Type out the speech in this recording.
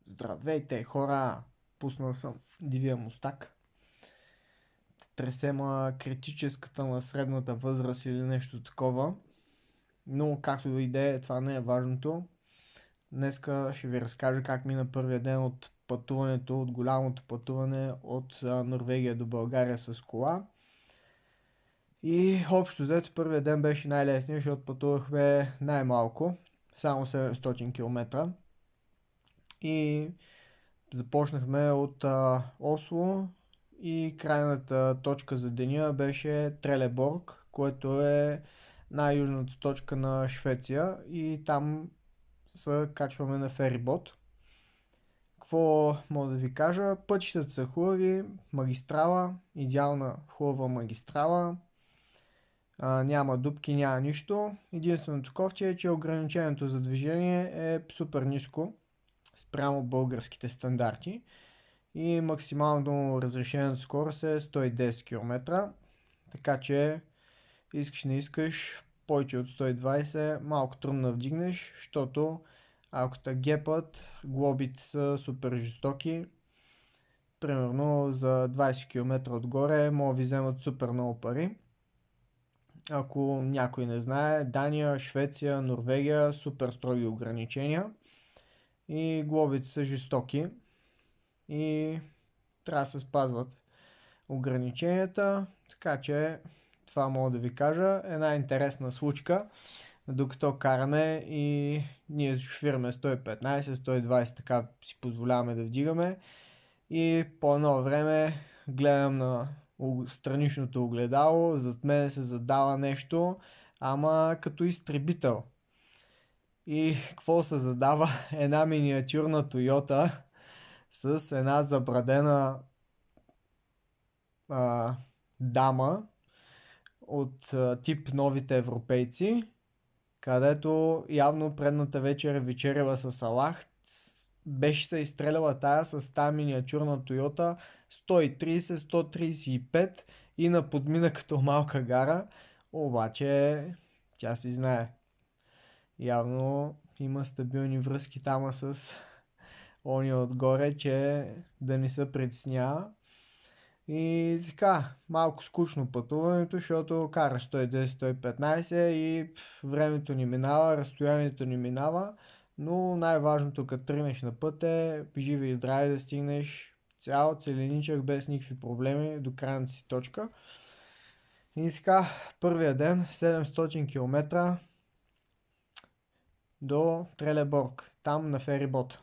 Здравейте, хора! Пуснал съм Дивия мустак. Тресема критическата на средната възраст или нещо такова. Но както и да е, това не е важното. Днеска ще ви разкажа как мина първия ден от пътуването, от голямото пътуване от Норвегия до България с кола. И общо взето първия ден беше най-лесният, защото пътувахме най-малко. Само 700 км. И започнахме от Осло и крайната точка за деня беше Трелеборг, което е най-южната точка на Швеция и там се качваме на ферибот. Какво мога да ви кажа? Пътищата са хубави, магистрала, идеална хубава магистрала, няма дупки, няма нищо. Единственото кофти е, че ограничението за движение е супер ниско спрямо българските стандарти и максимално разрешената скорост е 110 км, така че искаш не искаш повече от 120 малко трудно да вдигнеш, защото ако те гепат, глобите са супер жестоки. Примерно за 20 км отгоре могат да ви вземат супер много пари. Ако някой не знае, Дания, Швеция, Норвегия, супер строги ограничения и глобите са жестоки и трябва да се спазват ограниченията, така че това мога да ви кажа. Една интересна случка, докато караме и ние шофираме 115-120, така си позволяваме да вдигаме и по едно време гледам на страничното огледало, зад мен се задава нещо, ама като изтребител. И какво се задава? Една миниатюрна Тойота с една забрадена дама от тип новите европейци, където явно предната вечер е вечеряла с Аллах, беше се изстреляла тая с тази миниатюрна Тойота 130-135 и на подмина като малка гара, обаче тя си знае. Явно има стабилни връзки там с ония отгоре, че да не се притеснява. И така, малко скучно пътуването, защото караш 110-115 и времето ни минава, разстоянието ни минава, но най-важното като тръгнеш на път е живи и здрави да стигнеш цял целеничък без никакви проблеми до крайната си точка. И така, първия ден 700 км до Трелеборг, там на ферибот.